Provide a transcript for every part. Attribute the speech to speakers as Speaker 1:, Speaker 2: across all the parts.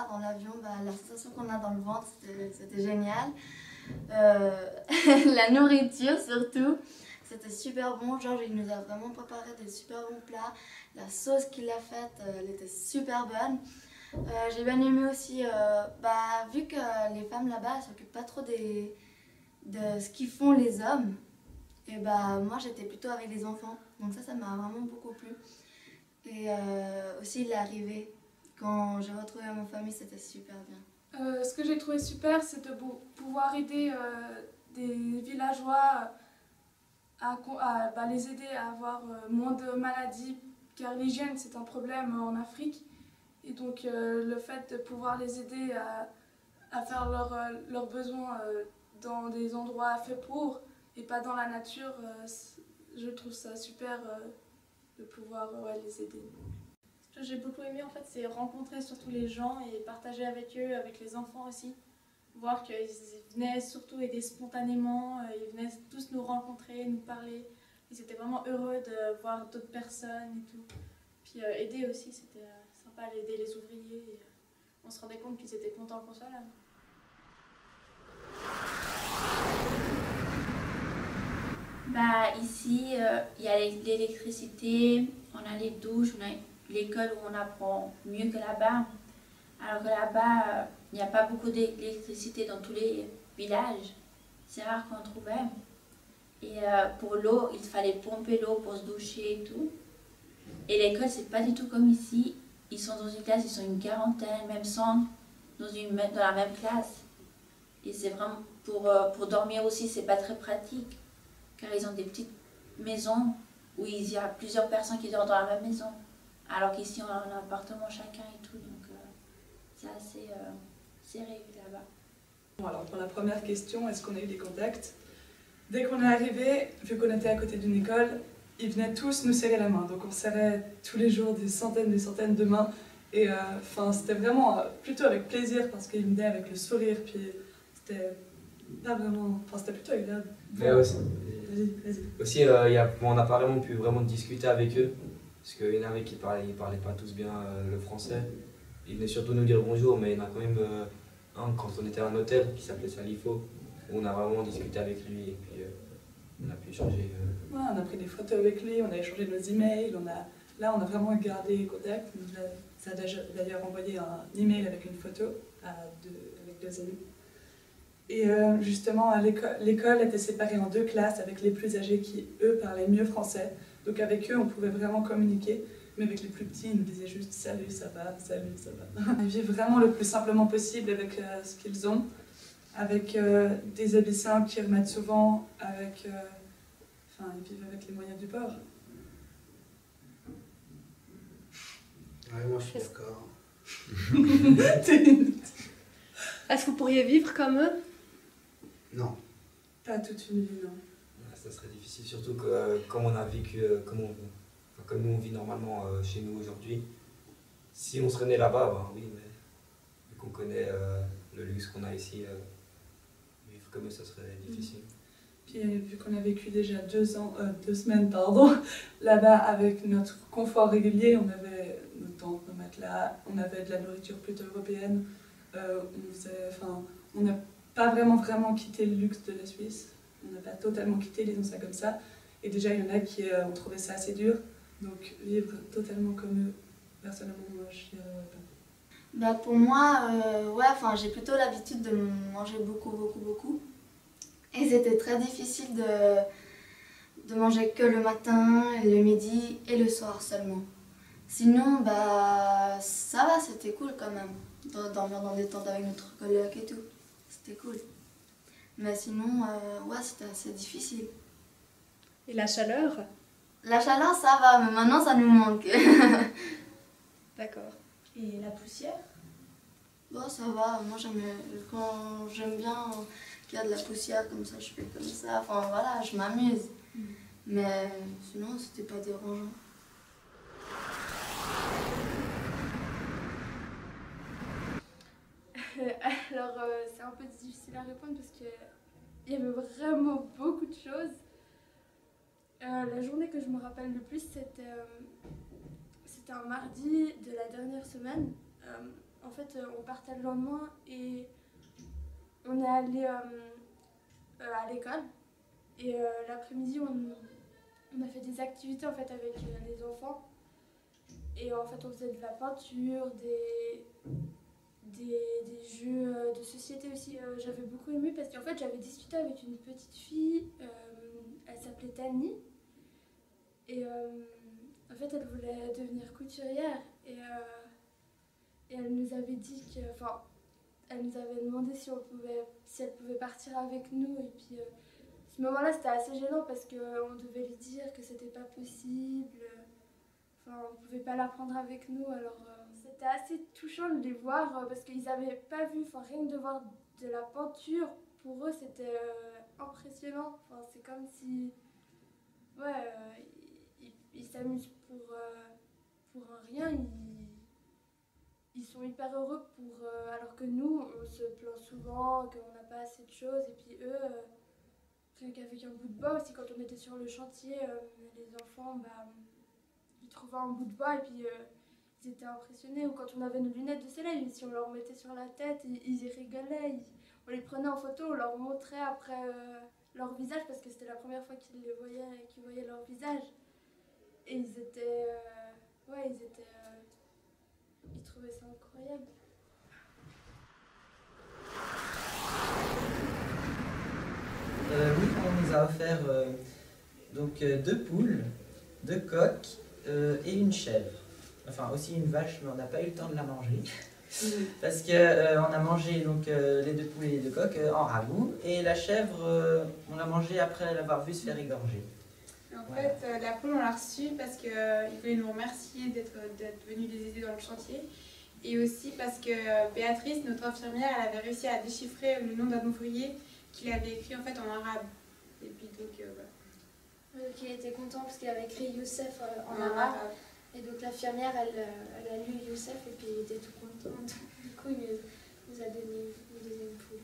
Speaker 1: là-bas, dans l'avion, la sensation qu'on a dans le ventre, c'était génial. La nourriture surtout, c'était super bon. Georges, il nous a vraiment préparé des super bons plats. La sauce qu'il a faite, elle était super bonne. J'ai bien aimé aussi, vu que les femmes là-bas ne s'occupent pas trop de ce qu'ils font les hommes, et moi j'étais plutôt avec les enfants, donc ça m'a vraiment beaucoup plu. Et aussi l'arrivée, quand j'ai retrouvé ma famille, c'était super bien.
Speaker 2: Ce que j'ai trouvé super, c'est de pouvoir aider des villageois à les aider à avoir moins de maladies, car l'hygiène c'est un problème en Afrique. Et donc le fait de pouvoir les aider à faire leurs besoins dans des endroits faits pour et pas dans la nature, je trouve ça super de pouvoir les aider.
Speaker 3: Ce que j'ai beaucoup aimé en fait, c'est rencontrer surtout les gens et partager avec eux, avec les enfants aussi. Voir qu'ils venaient surtout aider spontanément, ils venaient tous nous rencontrer, nous parler. Ils étaient vraiment heureux de voir d'autres personnes et tout. Puis aider aussi, c'était sympa d'aider les ouvriers. Et, on se rendait compte qu'ils étaient contents qu'on soit là.
Speaker 4: Ici, il y a l'électricité, on a les douches, on a l'école où on apprend mieux que là-bas. Alors que là-bas, il n'y a pas beaucoup d'électricité dans tous les villages. C'est rare qu'on trouvait. Et pour l'eau, il fallait pomper l'eau pour se doucher et tout. Et l'école, c'est pas du tout comme ici. Ils sont dans une classe, ils sont une quarantaine, même 100, dans la même classe. Et c'est vraiment, pour dormir aussi, c'est pas très pratique. Car ils ont des petites maisons où il y a plusieurs personnes qui dorment dans la même maison. Alors qu'ici, on a un appartement chacun et tout. Donc, c'est assez serré là-bas.
Speaker 5: Bon, alors, pour la première question, est-ce qu'on a eu des contacts? Dès qu'on est arrivé, vu qu'on était à côté d'une école, ils venaient tous nous serrer la main. Donc, on serrait tous les jours des centaines de mains. Et c'était vraiment plutôt avec plaisir parce qu'ils venaient avec le sourire. Puis, c'était pas vraiment. C'était plutôt agréable.
Speaker 6: Mais aussi,
Speaker 5: Vas-y.
Speaker 6: on n'a pas vraiment pu discuter avec eux. Parce qu'il y en avait qui parlaient pas tous bien le français. Ils venaient surtout nous dire bonjour, mais il y en a quand même un quand on était à un hôtel qui s'appelait Salifo, où on a vraiment discuté avec lui et puis on a pu échanger.
Speaker 5: Ouais, on a pris des photos avec lui, on a échangé nos emails, là on a vraiment gardé contact. Ça a d'ailleurs envoyé un email avec une photo avec deux amis. Et justement, l'école était séparée en deux classes avec les plus âgés qui, eux, parlaient mieux français. Donc avec eux, on pouvait vraiment communiquer. Mais avec les plus petits, ils nous disaient juste « salut, ça va, salut, ça va ». Ils vivent vraiment le plus simplement possible avec ce qu'ils ont. Avec des habits simples qu'ils remettent souvent, ils vivent avec les moyens du bord.
Speaker 7: Ouais, moi je suis d'accord.
Speaker 8: Est-ce que vous pourriez vivre comme eux?
Speaker 7: Non.
Speaker 5: Pas toute une vie, non.
Speaker 6: Ouais, ça serait difficile, surtout que comme on a vécu, comme nous on vit normalement chez nous aujourd'hui. Si on serait né là-bas, oui, mais vu qu'on connaît le luxe qu'on a ici, vivre comme eux, ça serait difficile.
Speaker 5: Puis vu qu'on a vécu déjà 2 semaines là-bas avec notre confort régulier, on avait nos tentes, nos matelas, on avait de la nourriture plutôt européenne. On n'a pas vraiment quitté le luxe de la Suisse. On n'a pas totalement quitté, disons ça comme ça. Et déjà, il y en a qui ont trouvé ça assez dur. Donc vivre totalement comme eux, personnellement, moi je dirais pas.
Speaker 1: Pour moi, j'ai plutôt l'habitude de manger beaucoup. Et c'était très difficile de manger que le matin, le midi et le soir seulement. Sinon, ça va, c'était cool quand même. Dormir dans des tentes avec notre coloc et tout, c'était cool. Mais sinon, c'était assez difficile.
Speaker 8: Et la chaleur?
Speaker 1: La chaleur, ça va, mais maintenant, ça nous manque.
Speaker 8: D'accord.
Speaker 3: Et la poussière?
Speaker 1: Bon, ça va, moi j'aime bien qu'il y a de la poussière comme ça, je fais comme ça, enfin voilà, je m'amuse. Mais sinon, c'était pas dérangeant.
Speaker 2: Alors, c'est un peu difficile à répondre parce qu'il y avait vraiment beaucoup de choses. La journée que je me rappelle le plus, c'était un mardi de la dernière semaine. en fait, on partait le lendemain et on est allé à l'école. Et l'après-midi, on a fait des activités en fait, avec les enfants. Et en fait, on faisait de la peinture, des jeux de société aussi. J'avais beaucoup aimé parce qu'en fait, j'avais discuté avec une petite fille, elle s'appelait Tani. Et en fait, elle voulait devenir couturière. Et elle nous avait dit que. Enfin, elle nous avait demandé si elle pouvait partir avec nous. Et puis, à ce moment-là, c'était assez gênant parce qu'on devait lui dire que c'était pas possible. Enfin, on pouvait pas la prendre avec nous. Alors, c'était assez touchant de les voir parce qu'ils avaient pas vu. Enfin, rien que de voir de la peinture, pour eux, c'était impressionnant. Enfin, c'est comme si. Ouais, ils s'amusent pour un rien. Ils sont hyper heureux alors que nous, on se plaint souvent, qu'on n'a pas assez de choses. Et puis eux, rien qu'avec un bout de bois aussi, quand on était sur le chantier, les enfants, ils trouvaient un bout de bois et puis ils étaient impressionnés. Ou quand on avait nos lunettes de soleil, si on leur mettait sur la tête, ils y rigolaient. On les prenait en photo, on leur montrait après leur visage parce que c'était la première fois qu'ils les voyaient et qu'ils voyaient leur visage. Et ils étaient... ils trouvaient ça incroyable.
Speaker 9: Oui, on nous a offert donc 2 poules, 2 coqs et une chèvre. Enfin aussi une vache, mais on n'a pas eu le temps de la manger. Parce qu'on a mangé donc, les 2 poules et les 2 coqs en ragoût. Et la chèvre, on l'a mangée après l'avoir vue se faire égorger.
Speaker 10: En fait, la poule, on l'a reçue parce qu'ils voulaient nous remercier d'être venus les aider dans le chantier. Et aussi parce que Béatrice, notre infirmière, elle avait réussi à déchiffrer le nom d'un ouvrier qu'il avait écrit en fait en arabe. Et puis donc voilà.
Speaker 11: Donc il était content parce qu'il avait écrit Youssef en arabe. Et donc l'infirmière, elle a lu Youssef et puis il était tout content. Du coup, il nous a donné une deuxième poule.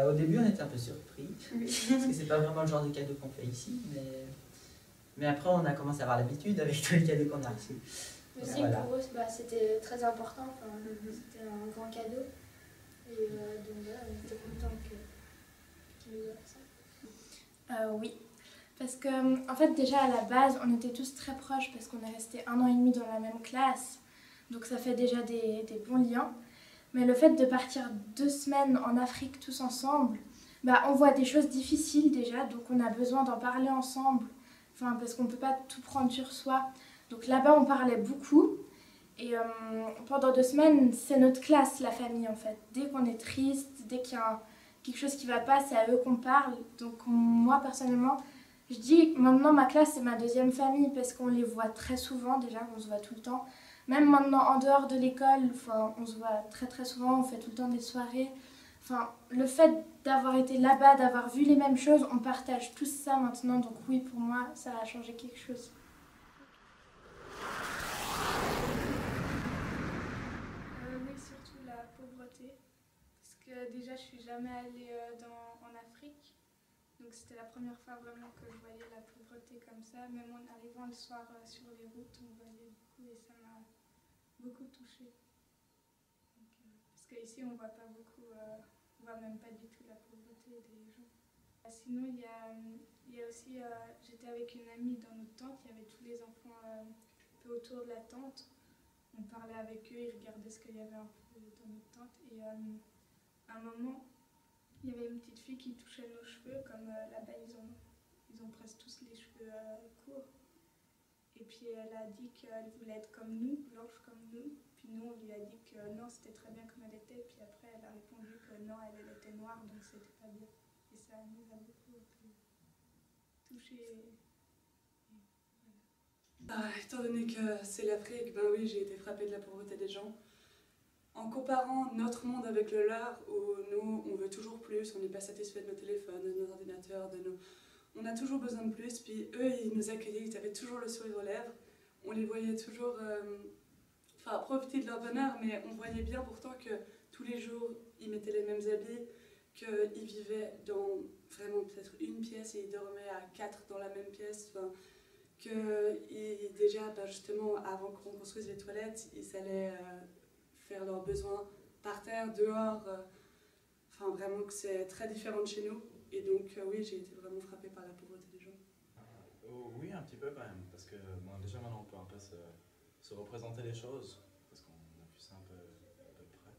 Speaker 9: Au début, on était un peu surpris, parce que c'est pas vraiment le genre de cadeau qu'on fait ici, mais après, on a commencé à avoir l'habitude avec tous les cadeaux qu'on a reçus.
Speaker 11: Mais aussi, pour eux, c'était très important, c'était un grand cadeau. Et donc voilà, on était contents qu'ils nous offrent ça.
Speaker 2: Oui, parce que en fait, déjà à la base, on était tous très proches parce qu'on est restés 1 an et demi dans la même classe. Donc ça fait déjà des bons liens. Mais le fait de partir 2 semaines en Afrique tous ensemble, on voit des choses difficiles déjà, donc on a besoin d'en parler ensemble, parce qu'on ne peut pas tout prendre sur soi. Donc là-bas, on parlait beaucoup. Et pendant 2 semaines, c'est notre classe, la famille en fait. Dès qu'on est triste, dès qu'il y a quelque chose qui ne va pas, c'est à eux qu'on parle. Donc moi, personnellement, je dis maintenant ma classe, c'est ma 2e famille parce qu'on les voit très souvent déjà, on se voit tout le temps. Même maintenant, en dehors de l'école, on se voit très très souvent, on fait tout le temps des soirées. Le fait d'avoir été là-bas, d'avoir vu les mêmes choses, on partage tout ça maintenant. Donc oui, pour moi, ça a changé quelque chose. Oui, surtout la pauvreté. Parce que déjà, je suis jamais allée en Afrique. Donc c'était la première fois vraiment que je voyais la pauvreté comme ça. Même en arrivant le soir sur les routes, on voyait beaucoup et ça m'a beaucoup touchée. Parce qu'ici, on ne voit pas beaucoup, on ne voit même pas du tout la pauvreté des gens. Sinon, il y a aussi, j'étais avec une amie dans notre tente, il y avait tous les enfants un peu autour de la tente. On parlait avec eux, ils regardaient ce qu'il y avait un peu dans notre tente. Et à un moment, il y avait une petite fille qui touchait nos cheveux, comme là-bas ils ont presque tous les cheveux courts. Et puis elle a dit qu'elle voulait être comme nous, blanche comme nous. Puis nous on lui a dit que non, c'était très bien comme elle était. Puis après elle a répondu que non, elle était noire, donc c'était pas bien. Et ça nous a beaucoup touchés.
Speaker 5: Étant donné que c'est l'Afrique, oui, j'ai été frappée de la pauvreté des gens. En comparant notre monde avec le leur, où nous, on veut toujours plus, on n'est pas satisfait de nos téléphones, de nos ordinateurs, on a toujours besoin de plus, puis eux, ils nous accueillaient, ils avaient toujours le sourire aux lèvres, on les voyait toujours profiter de leur bonheur, mais on voyait bien pourtant que tous les jours, ils mettaient les mêmes habits, qu'ils vivaient dans vraiment peut-être une pièce et ils dormaient à 4 dans la même pièce, que déjà, justement, avant qu'on construise les toilettes, ils allaient faire leurs besoins par terre, dehors. Enfin, vraiment que c'est très différent de chez nous. Et donc, oui, j'ai été vraiment frappée par la pauvreté des gens.
Speaker 12: Oui, un petit peu quand même, parce que déjà maintenant on peut un peu se représenter les choses, parce qu'on a vu ça un peu de près.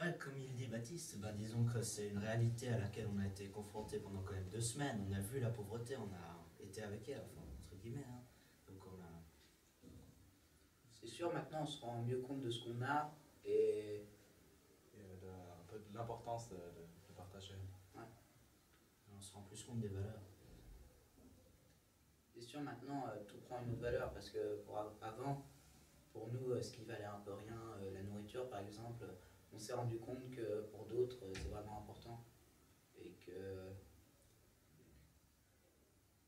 Speaker 13: Ouais, comme il dit Baptiste, disons que c'est une réalité à laquelle on a été confronté pendant quand même 2 semaines. On a vu la pauvreté, on a été avec elle, enfin, entre guillemets. Hein. Donc on a...
Speaker 7: C'est sûr, maintenant on se rend mieux compte de ce qu'on a et
Speaker 12: un peu de l'importance de partager.
Speaker 7: Ouais.
Speaker 13: On se rend plus compte des valeurs.
Speaker 7: C'est sûr, maintenant tout prend une autre valeur parce que avant, pour nous, ce qui valait un peu rien, la nourriture par exemple, on s'est rendu compte que pour d'autres c'est vraiment important et que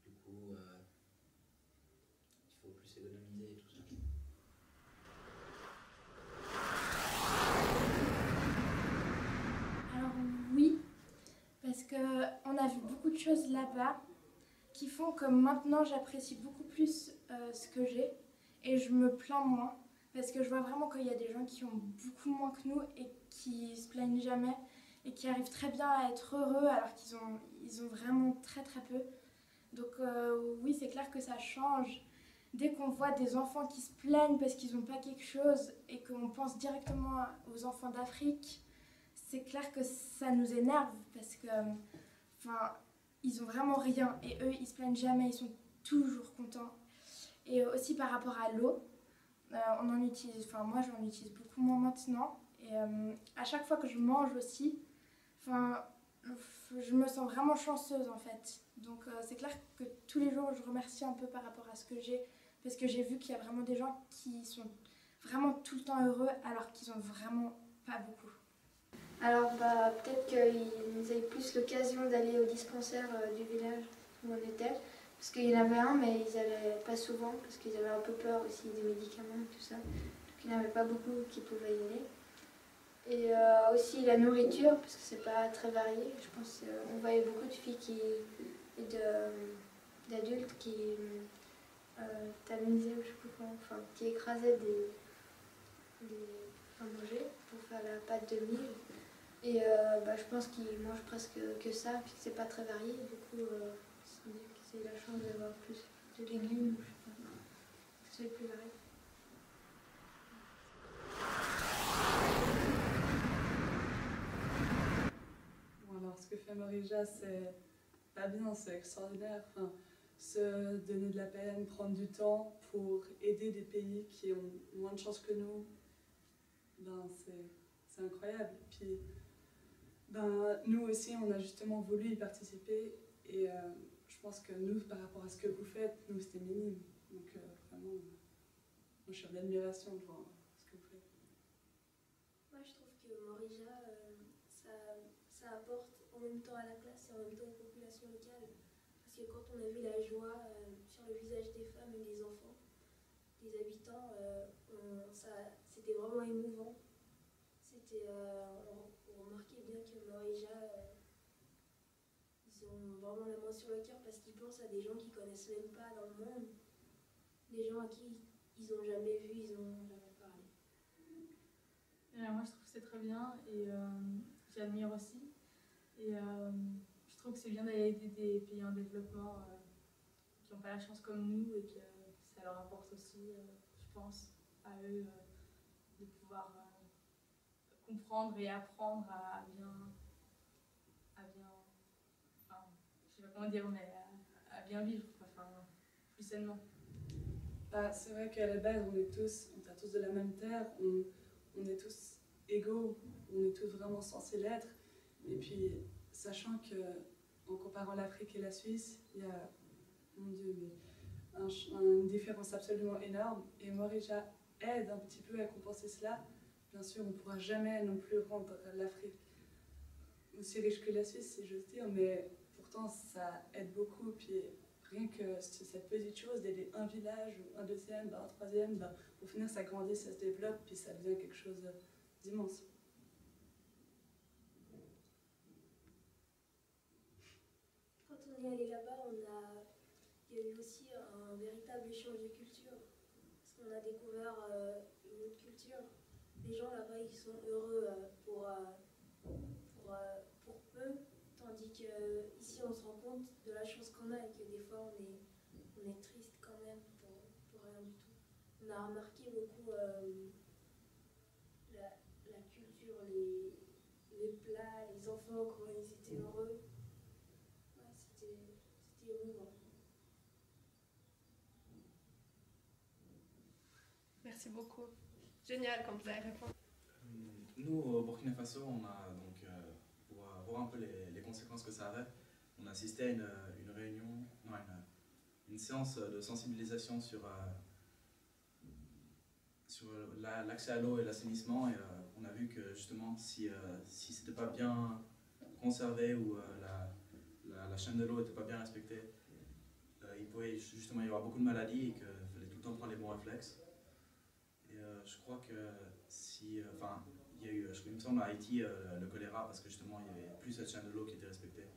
Speaker 7: du coup il faut plus économiser et tout ça.
Speaker 11: Alors oui, parce qu'on a vu beaucoup de choses là-bas qui font que maintenant j'apprécie beaucoup plus ce que j'ai et je me plains moins. Parce que je vois vraiment qu'il y a des gens qui ont beaucoup moins que nous et qui se plaignent jamais et qui arrivent très bien à être heureux alors qu'ils ont vraiment très très peu. Donc oui, c'est clair que ça change. Dès qu'on voit des enfants qui se plaignent parce qu'ils n'ont pas quelque chose et qu'on pense directement aux enfants d'Afrique, c'est clair que ça nous énerve parce que ils ont vraiment rien et eux ils se plaignent jamais, ils sont toujours contents. Et aussi par rapport à l'eau, on en utilise, moi j'en utilise beaucoup moins maintenant et à chaque fois que je mange aussi, je me sens vraiment chanceuse en fait. Donc c'est clair que tous les jours je remercie un peu par rapport à ce que j'ai parce que j'ai vu qu'il y a vraiment des gens qui sont vraiment tout le temps heureux alors qu'ils ont vraiment pas beaucoup.
Speaker 1: Alors peut-être qu'ils avaient plus l'occasion d'aller au dispensaire du village où on était. Parce qu'il y en avait un, mais ils n'allaient pas souvent, parce qu'ils avaient un peu peur aussi des médicaments et tout ça. Donc il n'y en avait pas beaucoup qui pouvaient y aller. Et aussi la nourriture, parce que c'est pas très varié. Je pense qu'on voyait beaucoup de filles et d'adultes qui tamisaient, ou je sais pas comment, qui écrasaient des manger pour faire la pâte de mie. Et je pense qu'ils mangent presque que ça, puisque c'est pas très varié. Du coup, c'est la chance d'avoir plus de légumes, je sais pas, que c'est plus varié.
Speaker 5: Bon, alors ce que fait Morija, c'est pas bien, c'est extraordinaire. Enfin, se donner de la peine, prendre du temps pour aider des pays qui ont moins de chance que nous, c'est incroyable. Puis, nous aussi, on a justement voulu y participer et je pense que nous, par rapport à ce que vous faites, nous, c'était minime. Donc vraiment, moi, je suis en admiration de voir ce que vous faites.
Speaker 11: Moi, je trouve que Morija, ça apporte en même temps à la classe et en même temps aux populations locales. Parce que quand on a vu la joie sur le visage des femmes et des enfants, des habitants, c'était vraiment émouvant. On remarquait bien que Morija, ils ont vraiment la main sur le cœur parce qu'ils pensent à des gens qu'ils ne connaissent même pas dans le monde, des gens à qui ils n'ont jamais vu, ils n'ont jamais parlé.
Speaker 3: Moi je trouve que c'est très bien et j'admire aussi. Et je trouve que c'est bien d'aller aider des pays en développement qui n'ont pas la chance comme nous et que ça leur apporte aussi, je pense, à eux de pouvoir comprendre et apprendre à bien je sais pas comment dire, mais à bien vivre, plus sainement.
Speaker 5: C'est vrai qu'à la base, on est tous de la même terre, on est tous égaux, on est tous vraiment censés l'être. Et puis, sachant que, en comparant l'Afrique et la Suisse, il y a, mon Dieu, mais une différence absolument énorme. Et Morija aide un petit peu à compenser cela. Bien sûr, on ne pourra jamais non plus rendre l'Afrique aussi riche que la Suisse, si j'ose dire, mais pourtant, ça aide beaucoup. Puis, rien que cette petite chose d'aider un village, ou un deuxième, un troisième, pour finir, ça grandit, ça se développe, puis ça devient quelque chose d'immense.
Speaker 11: Quand on
Speaker 14: on est allé là-bas, il y a eu aussi un véritable échange de culture. Parce qu'on a découvert une autre culture. Les gens là-bas, ils sont heureux pour peu, tandis qu'ici, on se rend compte de la chance qu'on a et que des fois, on est triste quand même pour rien du tout. On a remarqué beaucoup la culture, les plats, les enfants, comment ils étaient heureux. Ouais, c'était émouvant.
Speaker 8: Merci beaucoup. Génial quand vous avez répondu.
Speaker 12: Nous, au Burkina Faso, on a donc, pour voir un peu les conséquences que ça avait, on a assisté à une réunion, non, une séance de sensibilisation sur l'accès à l'eau et l'assainissement, et on a vu que justement si c'était pas bien conservé ou la chaîne de l'eau n'était pas bien respectée, il pouvait justement y avoir beaucoup de maladies et qu'il fallait tout le temps prendre les bons réflexes. Et je crois que il y a eu, il me semble à Haïti, le choléra, parce que justement il n'y avait plus cette chaîne de l'eau qui était respectée.